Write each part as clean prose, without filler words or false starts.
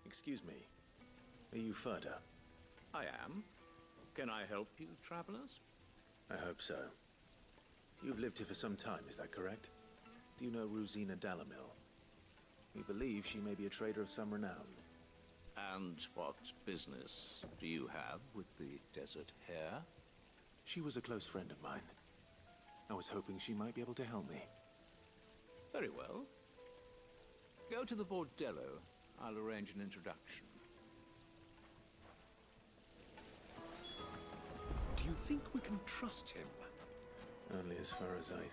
Excuse me. Are you Furder? I am. Can I help you, travelers? I hope so. You've lived here for some time, is that correct? Do you know Rosina Dalamil? We believe she may be a trader of some renown. And what business do you have with the desert hare? She was a close friend of mine. I was hoping she might be able to help me. Very well. Go to the bordello. I'll arrange an introduction. Do you think we can trust him? Only as far as I think.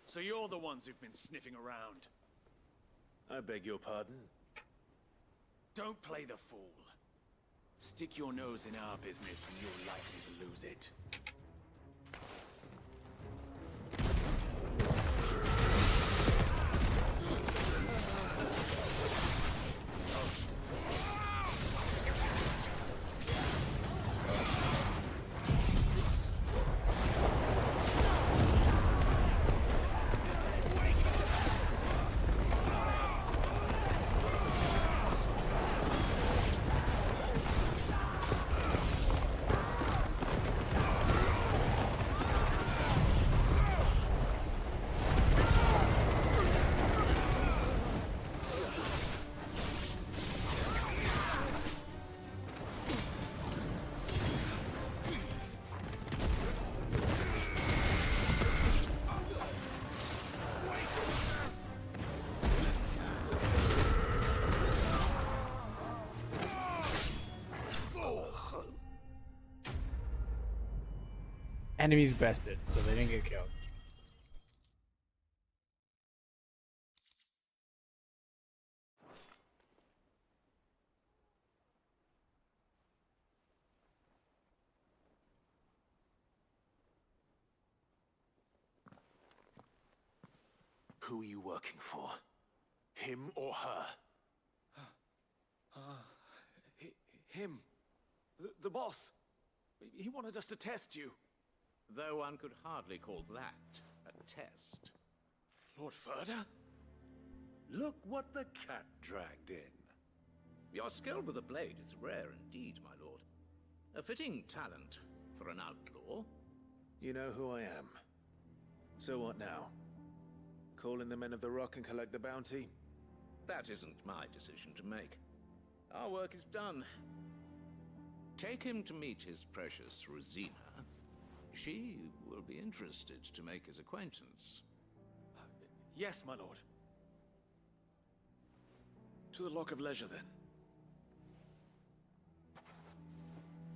So you're the ones who've been sniffing around. I beg your pardon? Don't play the fool. Stick your nose in our business and you're likely to lose it. Enemies bested, so they didn't get killed. Who are you working for? Him or her? Him. The boss. He wanted us to test you. Though one could hardly call that a test. Lord Furder? Look what the cat dragged in. Your skill with the blade is rare indeed, my lord. A fitting talent for an outlaw. You know who I am. So what now? Call in the Men of the Rock and collect the bounty? That isn't my decision to make. Our work is done. Take him to meet his precious Rosina. She will be interested to make his acquaintance. Yes, my lord. To the Lock of Leisure, then.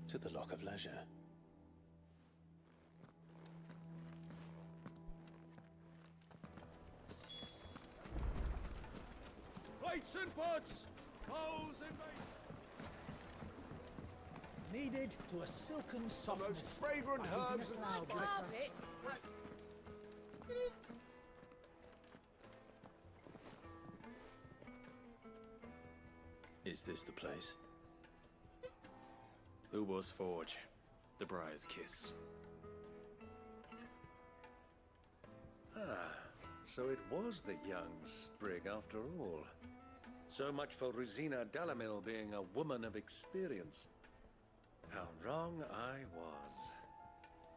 To the Lock of Leisure. Plates and pots! Bowls and Needed to a silken softness. Most fragrant herbs and spices. Is this the place? Lubor's Forge. The Briar's Kiss. So it was the young sprig after all. So much for Rosina Dalamil being a woman of experience. How wrong I was.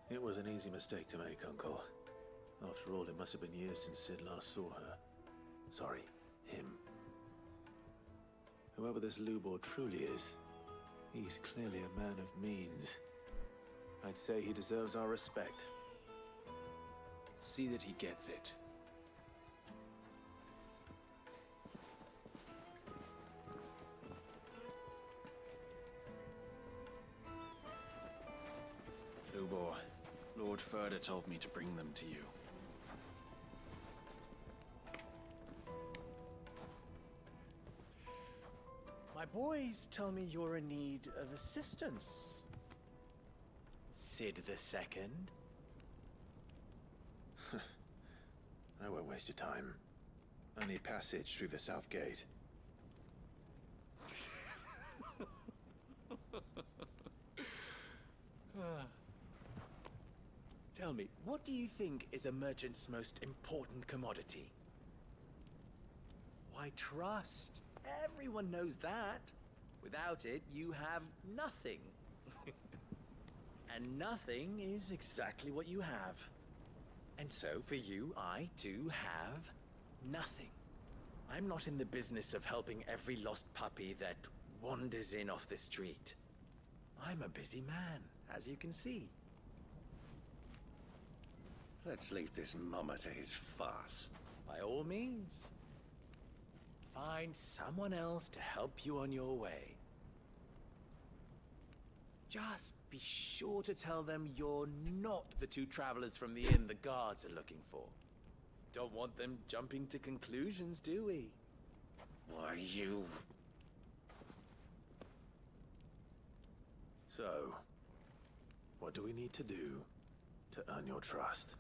It was an easy mistake to make, Uncle. After all, it must have been years since Sid last saw her. Sorry, him. Whoever this Lubor truly is, he's clearly a man of means. I'd say he deserves our respect. See that he gets it. Lubor, Lord Furder told me to bring them to you. My boys tell me you're in need of assistance. Sid the Second? I won't waste your time. I need passage through the south gate. Tell me, what do you think is a merchant's most important commodity? Why, trust. Everyone knows that. Without it, you have nothing. And nothing is exactly what you have. And so, for you, I too have nothing. I'm not in the business of helping every lost puppy that wanders in off the street. I'm a busy man, as you can see. Let's leave this mummer to his farce. By all means. Find someone else to help you on your way. Just be sure to tell them you're not the two travelers from the inn the guards are looking for. Don't want them jumping to conclusions, do we? Why, you... So, what do we need to do to earn your trust?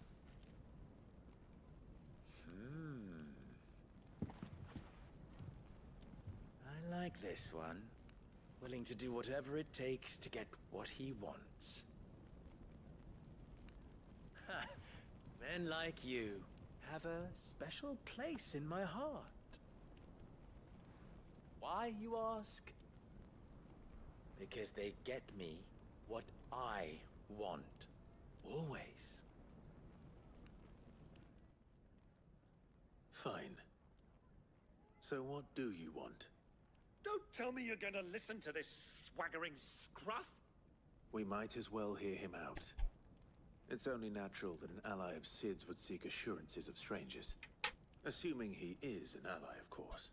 I like this one. Willing to do whatever it takes to get what he wants. Ha! Men like you have a special place in my heart. Why, you ask? Because they get me what I want. Always. Fine. So what do you want? Don't tell me you're going to listen to this swaggering scruff! We might as well hear him out. It's only natural that an ally of Sid's would seek assurances of strangers. Assuming he is an ally, of course.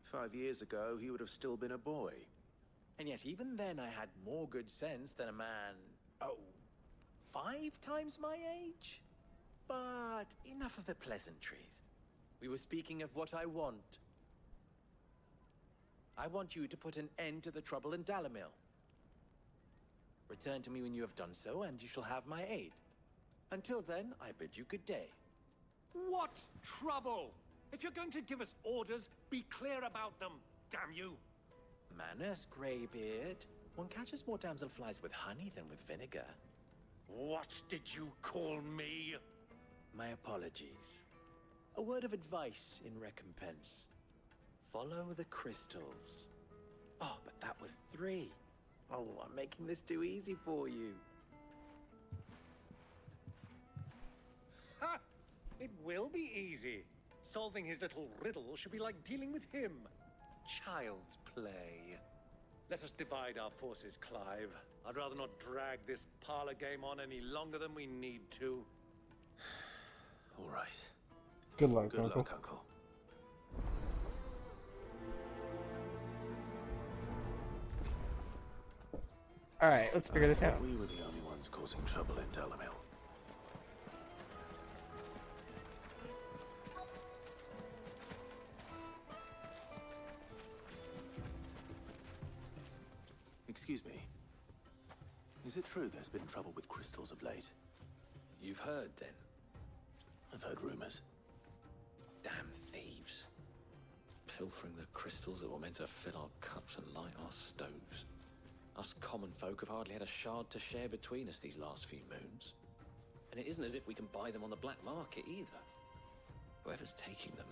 5 years ago, he would have still been a boy. And yet even then I had more good sense than a man, 5 times my age? But enough of the pleasantries. We were speaking of what I want. I want you to put an end to the trouble in Dalamil. Return to me when you have done so, and you shall have my aid. Until then, I bid you good day. What trouble? If you're going to give us orders, be clear about them, damn you! Manners, Greybeard. One catches more damselflies with honey than with vinegar. What did you call me? My apologies. A word of advice in recompense. Follow the crystals. Oh, but that was 3. Oh, I'm making this too easy for you. Ha! It will be easy. Solving his little riddle should be like dealing with him. Child's play. Let us divide our forces, Clive. I'd rather not drag this parlor game on any longer than we need to. All right. Good luck, Good Uncle. luck, Uncle. Alright, let's figure this out. We were the only ones causing trouble in Dalamil. Excuse me. Is it true there's been trouble with crystals of late? You've heard, then? I've heard rumors. Damn thieves. Pilfering the crystals that were meant to fill our cups and light our stoves. Us common folk have hardly had a shard to share between us these last few moons. And it isn't as if we can buy them on the black market either. Whoever's taking them,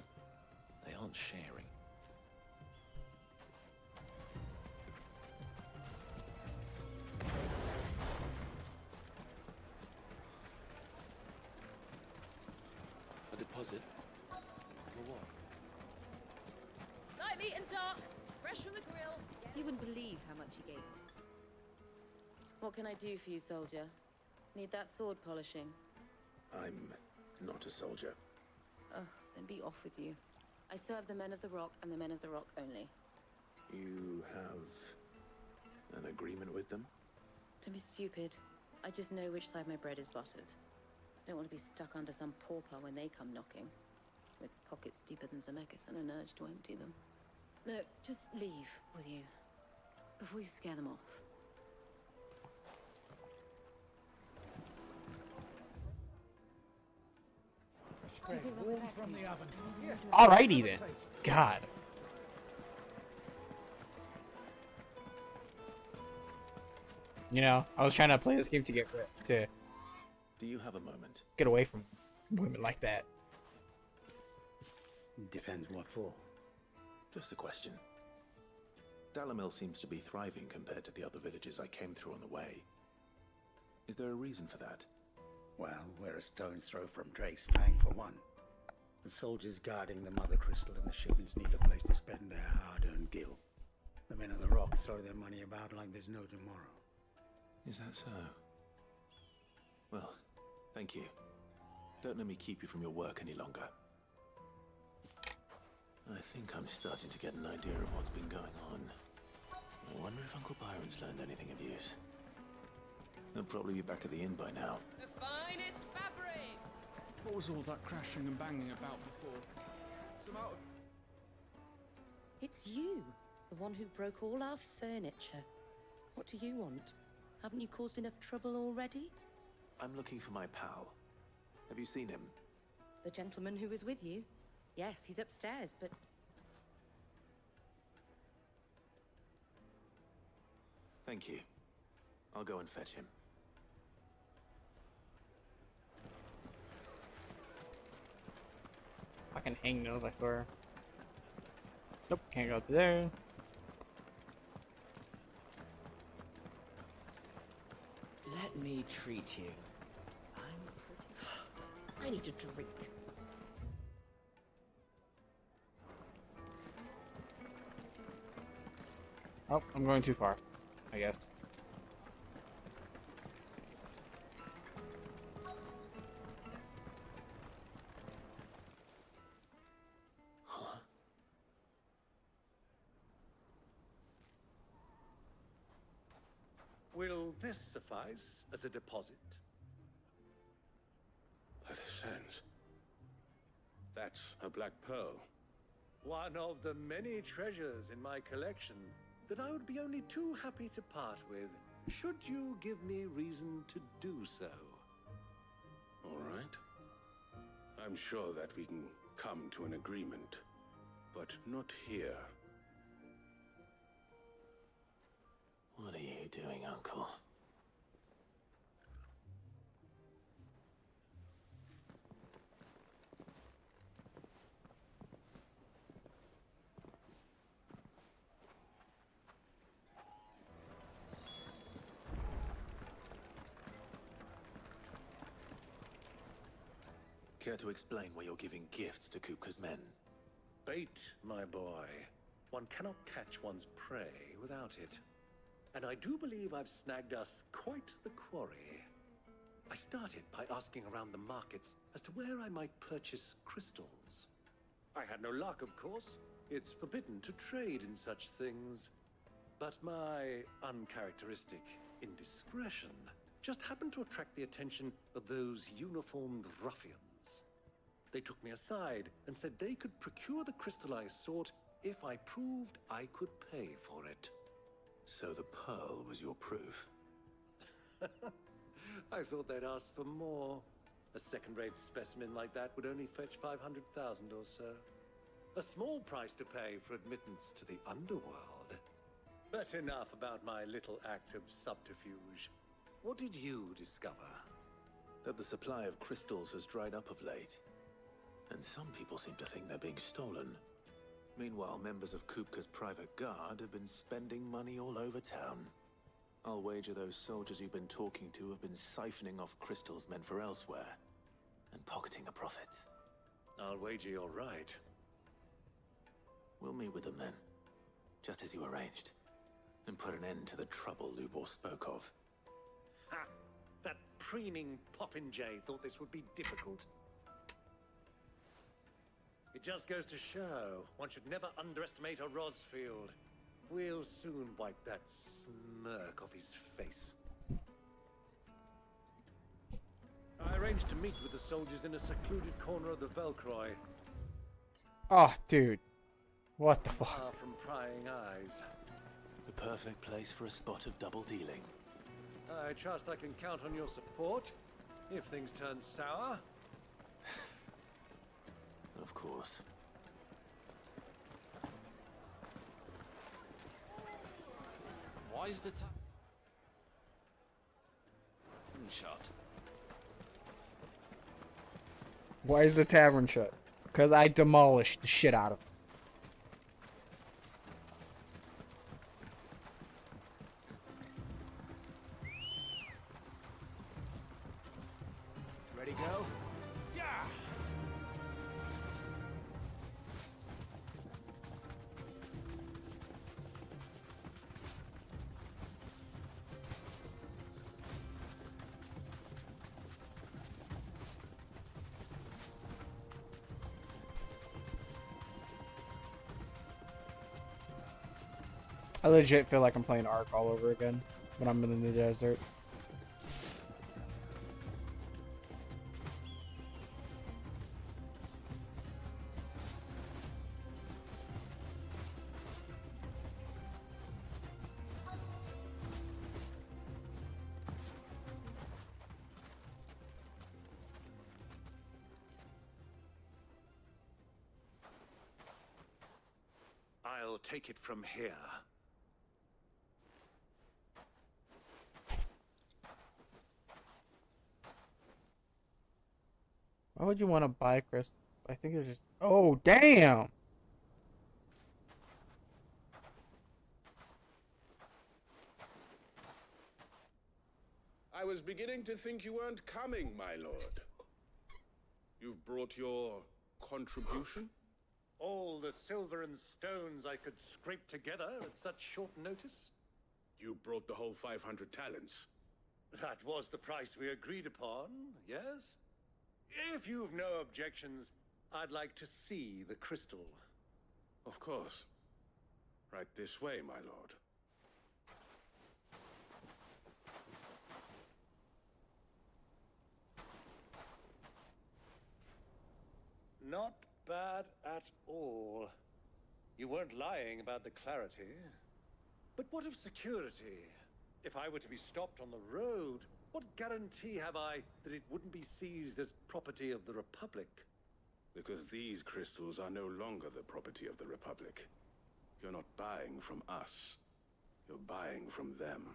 they aren't sharing. A deposit? For what? Light meat and dark, fresh from the grill. You wouldn't believe how much he gave me. What can I do for you, soldier? Need that sword polishing? I'm not a soldier. Oh, then be off with you. I serve the men of the Rock and the men of the Rock only. You have an agreement with them? Don't be stupid. I just know which side my bread is buttered. Don't want to be stuck under some pauper when they come knocking. With pockets deeper than Zemeckis and an urge to empty them. No, just leave, will you? Before you scare them off. Alrighty then. God. You know, I was trying to play this game to Do you have a moment? get away from women like that. Depends what for. Just a question. Dalamil seems to be thriving compared to the other villages I came through on the way. Is there a reason for that? Well, we're a stone's throw from Drake's Fang for one. The soldiers guarding the Mother Crystal and the shipments need a place to spend their hard-earned gil. The men of the Rock throw their money about like there's no tomorrow. Is that so? Well, thank you. Don't let me keep you from your work any longer. I think I'm starting to get an idea of what's been going on. I wonder if Uncle Byron's learned anything of use. He'll probably be back at the inn by now. The finest fabrics! What was all that crashing and banging about before? Some out of... It's you, the one who broke all our furniture. What do you want? Haven't you caused enough trouble already? I'm looking for my pal. Have you seen him? The gentleman who was with you? Yes, he's upstairs, but... Thank you. I'll go and fetch him. Fucking hang those, I swear. Nope, can't go up there. Let me treat you. I need a drink. Oh, I'm going too far, I guess. Huh? Will this suffice as a deposit? By the sands. That's a black pearl. One of the many treasures in my collection that I would be only too happy to part with, should you give me reason to do so. All right. I'm sure that we can come to an agreement, but not here. What are you doing, Uncle? Care to explain why you're giving gifts to Kupka's men? Bait, my boy. One cannot catch one's prey without it. And I do believe I've snagged us quite the quarry. I started by asking around the markets as to where I might purchase crystals. I had no luck, of course. It's forbidden to trade in such things. But my uncharacteristic indiscretion just happened to attract the attention of those uniformed ruffians. They took me aside and said they could procure the crystal I sought if I proved I could pay for it. So the pearl was your proof? I thought they'd ask for more. A second-rate specimen like that would only fetch 500,000 or so. A small price to pay for admittance to the underworld. But enough about my little act of subterfuge. What did you discover? That the supply of crystals has dried up of late. And some people seem to think they're being stolen. Meanwhile, members of Kupka's private guard have been spending money all over town. I'll wager those soldiers you've been talking to have been siphoning off crystals meant for elsewhere, and pocketing the profits. I'll wager you're right. We'll meet with them then, just as you arranged, and put an end to the trouble Lubor spoke of. Ha! That preening popinjay thought this would be difficult. It just goes to show, one should never underestimate a Rosfield. We'll soon wipe that smirk off his face. I arranged to meet with the soldiers in a secluded corner of the Velcroy. Oh, dude. What the fuck? Far from prying eyes. The perfect place for a spot of double dealing. I trust I can count on your support, if things turn sour. Of course. Why is the tavern shut? Why is the tavern shut? Because I demolished the shit out of it. Ready, go? Yeah! I legit feel like I'm playing Ark all over again when I'm in the desert. I'll take it from here. Why would you want to buy crystals? I think it's just... Oh, damn! I was beginning to think you weren't coming, my lord. You've brought your contribution? All the silver and stones I could scrape together at such short notice? You brought the whole 500 talents. That was the price we agreed upon, yes? If you've no objections, I'd like to see the crystal. Of course. Right this way, my lord. Not bad at all. You weren't lying about the clarity. But what of security? If I were to be stopped on the road, what guarantee have I that it wouldn't be seized as property of the Republic? Because these crystals are no longer the property of the Republic. You're not buying from us. You're buying from them.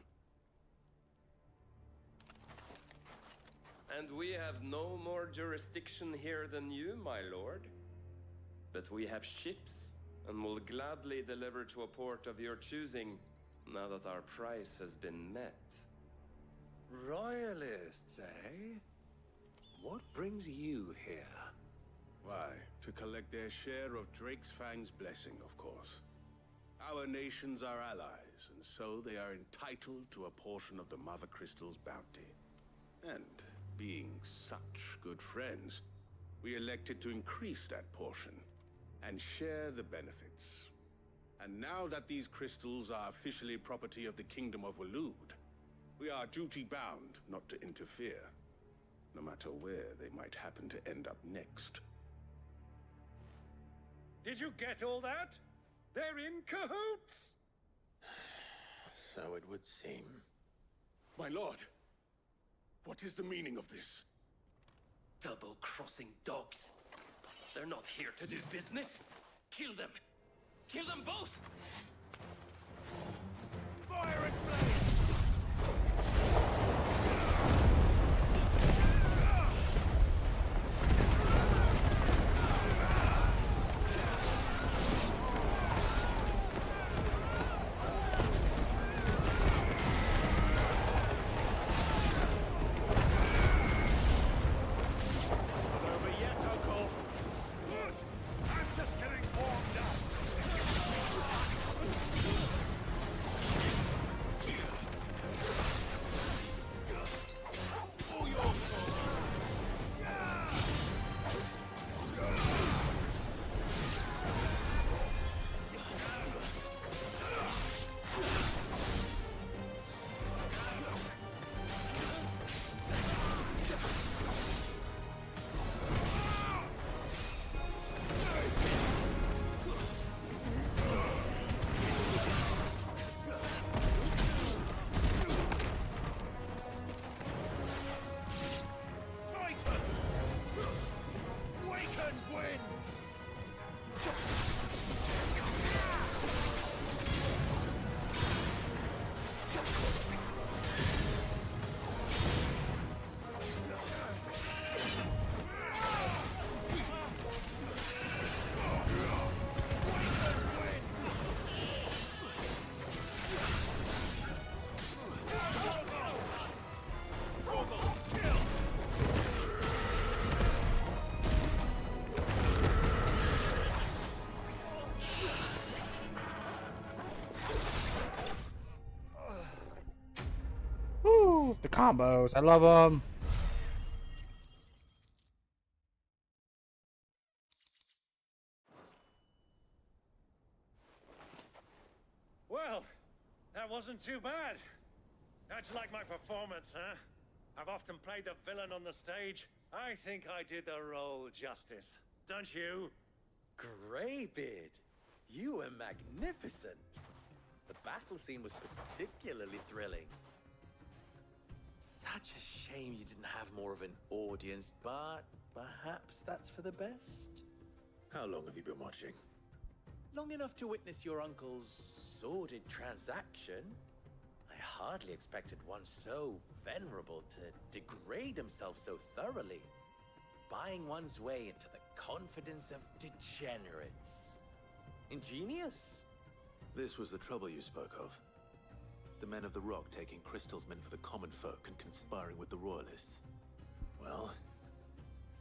And we have no more jurisdiction here than you, my lord. But we have ships, and will gladly deliver to a port of your choosing, now that our price has been met. Royalists, eh? What brings you here? Why, to collect their share of Drake's Fang's blessing, of course. Our nations are allies, and so they are entitled to a portion of the Mother Crystal's bounty. And being such good friends, we elected to increase that portion and share the benefits. And now that these crystals are officially property of the Kingdom of Waloed, we are duty-bound not to interfere, no matter where they might happen to end up next. Did you get all that? They're in cahoots! So it would seem. My lord, what is the meaning of this? Double-crossing dogs. They're not here to do business. Kill them. Kill them both! Fire and flame! combos. I love them. Well, that wasn't too bad. How'd you like my performance, huh? I've often played the villain on the stage. I think I did the role justice. Don't you? Greybeard, you were magnificent. The battle scene was particularly thrilling. Such a shame you didn't have more of an audience, but perhaps that's for the best. How long have you been watching? Long enough to witness your uncle's sordid transaction. I hardly expected one so venerable to degrade himself so thoroughly. Buying one's way into the confidence of degenerates. Ingenious. This was the trouble you spoke of. The men of the Rock taking crystals meant for the common folk and conspiring with the royalists. Well,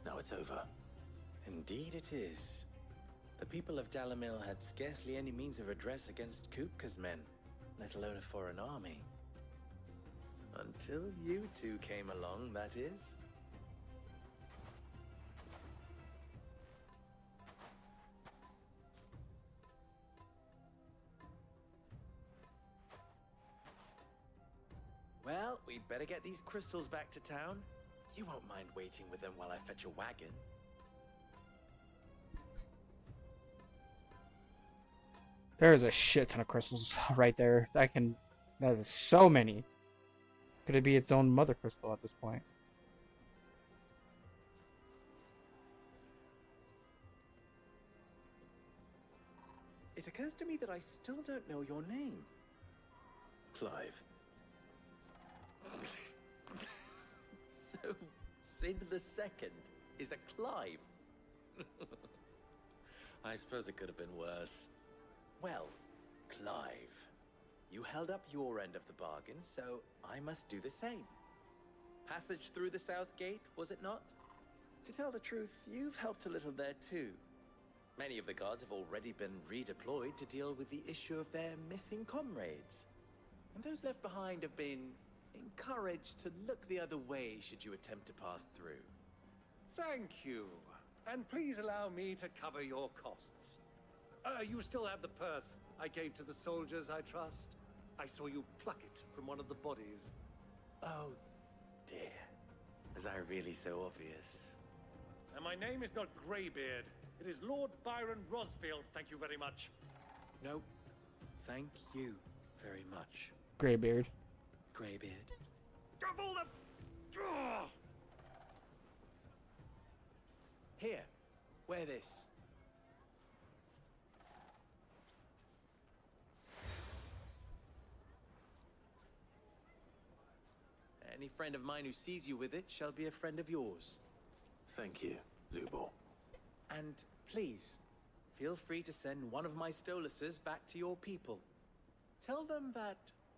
now it's over. Indeed it is. The people of Dalamil had scarcely any means of redress against Kupka's men, let alone a foreign army. Until you two came along, that is. Well, we'd better get these crystals back to town. You won't mind waiting with them while I fetch a wagon. There's a shit ton of crystals right there. That is so many. Could it be its own mother crystal at this point? It occurs to me that I still don't know your name. Clive. So, Sid the Second is a Clive. I suppose it could have been worse. Well, Clive, you held up your end of the bargain, so I must do the same. Passage through the South Gate, was it not? To tell the truth, you've helped a little there too. Many of the guards have already been redeployed to deal with the issue of their missing comrades. And those left behind have been encouraged to look the other way should you attempt to pass through. Thank you. And please allow me to cover your costs. You still have the purse I gave to the soldiers, I trust? I saw you pluck it from one of the bodies. Oh, dear. Was I really so obvious? And my name is not Greybeard. It is Lord Byron Rosfield, thank you very much. No, thank you very much. Greybeard. Greybeard. Double the... Ugh! Here, wear this. Any friend of mine who sees you with it shall be a friend of yours. Thank you, Lubor. And please, feel free to send one of my Stoluses back to your people. Tell them that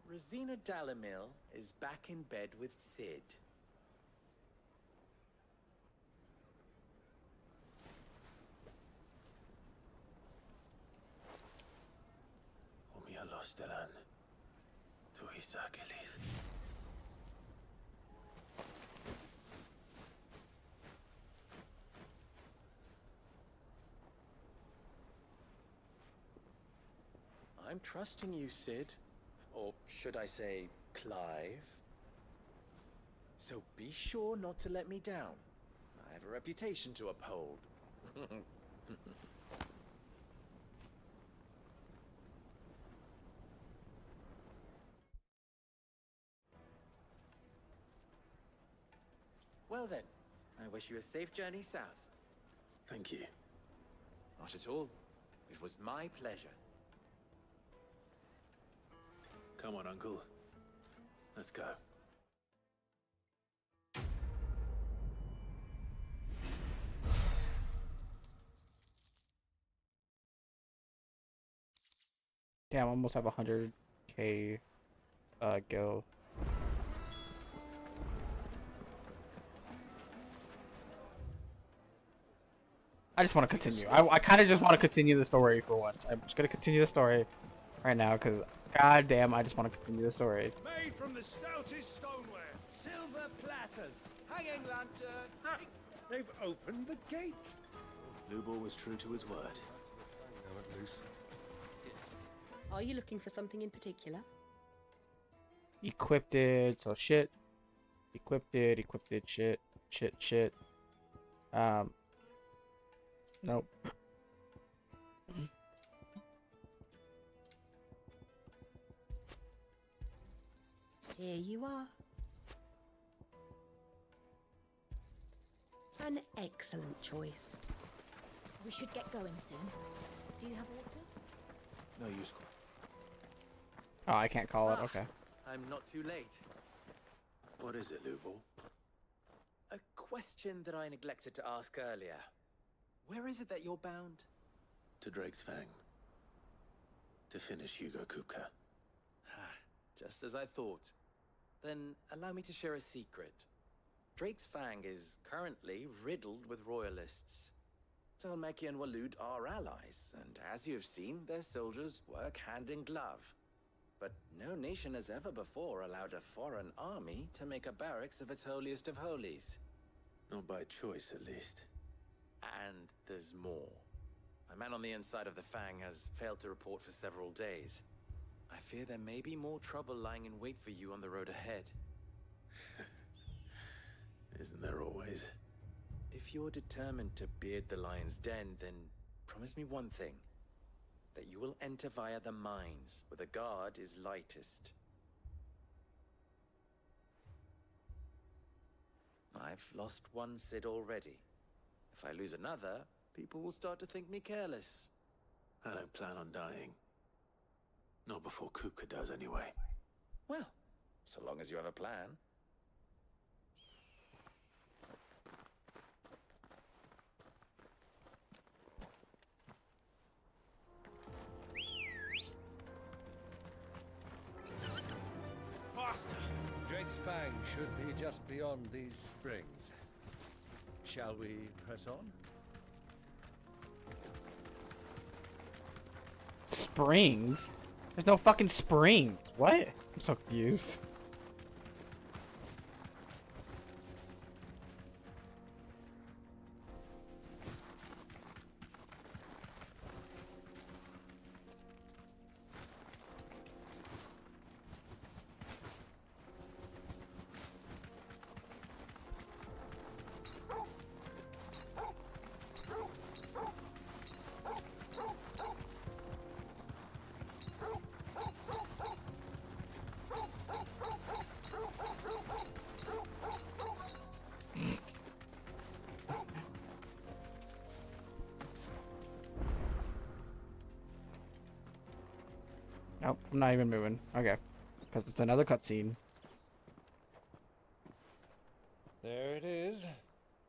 Rosina Dalamil is back in bed with Sid. Omia Lostelan. Tuisa Achilles. I'm trusting you, Sid. Or should I say, Clive? So be sure not to let me down. I have a reputation to uphold. Well then, I wish you a safe journey south. Thank you. Not at all. It was my pleasure. Come on, Uncle. Let's go. Damn, I almost have 100k gil. I just want to continue. I kind of just want to continue the story for once. I'm just gonna continue the story right now because, god damn, I just want to continue the story. Made from the stoutest stoneware. Silver platters! Hanging lantern! Ha! They've opened the gate! Lubor was true to his word. Now at least. Are you looking for something in particular? Equipped it, so shit. Equipped it, shit. Shit. Nope. Here you are. An excellent choice. We should get going soon. Do you have water? No use. Oh, I can't call it. Okay. I'm not too late. What is it, Lubor? A question that I neglected to ask earlier. Where is it that you're bound? To Drake's Fang. To finish Hugo Kupka. Just as I thought. Then allow me to share a secret. Drake's Fang is currently riddled with royalists. Talmeki and Waloed are allies, and as you have seen, their soldiers work hand in glove. But no nation has ever before allowed a foreign army to make a barracks of its holiest of holies. Not by choice, at least. And there's more. A man on the inside of the Fang has failed to report for several days. I fear there may be more trouble lying in wait for you on the road ahead. Isn't there always? If you're determined to beard the lion's den, then promise me one thing. That you will enter via the mines, where the guard is lightest. I've lost one Cid already. If I lose another, people will start to think me careless. I don't plan on dying. Not before Kupka does, anyway. Well, so long as you have a plan. Faster! Drake's Fang should be just beyond these springs. Shall we press on? Springs? There's no fucking springs. What? I'm so confused. Nope, I'm not even moving. Okay. Because it's another cutscene. There it is.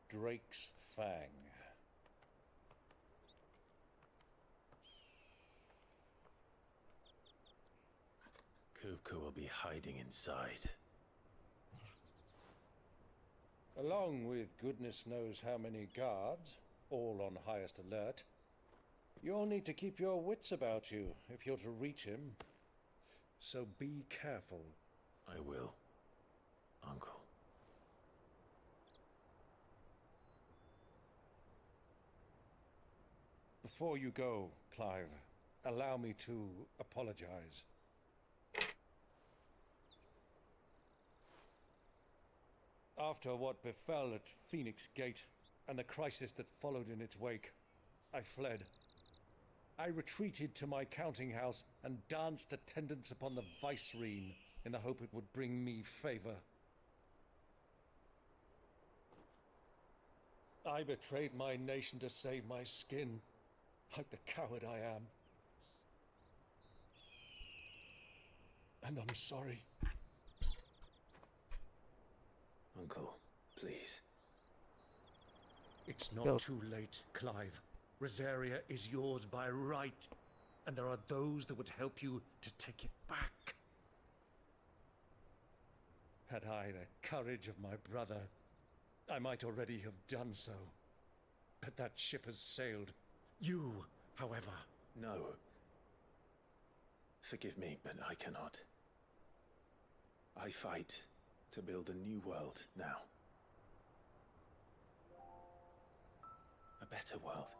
Drake's Fang. Kupka will be hiding inside. Along with goodness knows how many guards, all on highest alert. You'll need to keep your wits about you if you're to reach him. So be careful. I will, Uncle. Before you go, Clive, allow me to apologize. After what befell at Phoenix Gate and the crisis that followed in its wake, I fled. I retreated to my counting house and danced attendance upon the vicereine in the hope it would bring me favor. I betrayed my nation to save my skin, like the coward I am. And I'm sorry. Uncle, please. It's not too late, Clive. Rosaria is yours by right, and there are those that would help you to take it back. Had I the courage of my brother, I might already have done so. But that ship has sailed. You, however... No. Forgive me, but I cannot. I fight to build a new world now. A better world.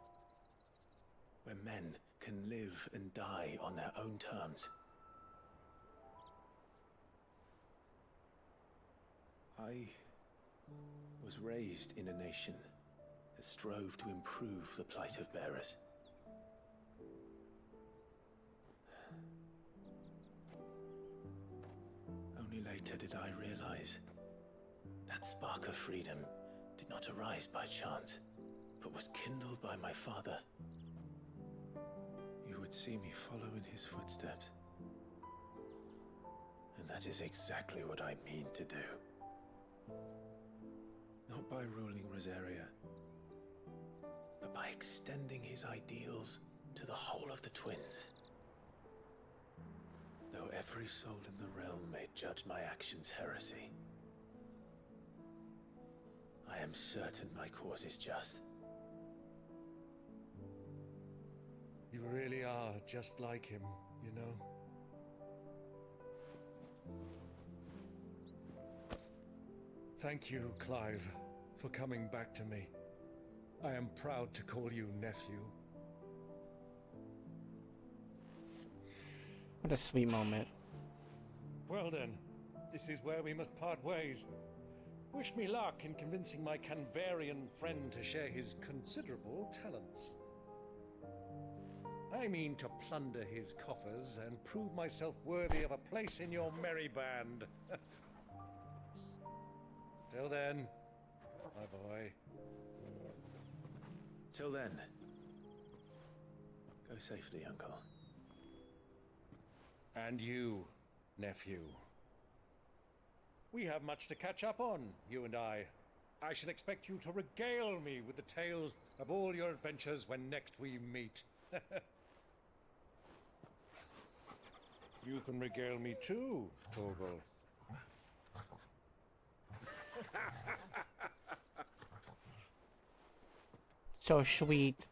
Where men can live and die on their own terms. I was raised in a nation that strove to improve the plight of bearers. Only later did I realize that spark of freedom did not arise by chance, but was kindled by my father. You would see me follow in his footsteps. And that is exactly what I mean to do. Not by ruling Rosaria, but by extending his ideals to the whole of the twins. Though every soul in the realm may judge my actions heresy, I am certain my cause is just. You really are just like him, you know? Thank you, Clive, for coming back to me. I am proud to call you nephew. What a sweet moment. Well then, this is where we must part ways. Wish me luck in convincing my Canvarian friend to share his considerable talents. I mean to plunder his coffers and prove myself worthy of a place in your merry band. Till then, my boy. Till then, go safely, Uncle. And you, nephew. We have much to catch up on, you and I. I shall expect you to regale me with the tales of all your adventures when next we meet. You can regale me too, Torgal. So sweet.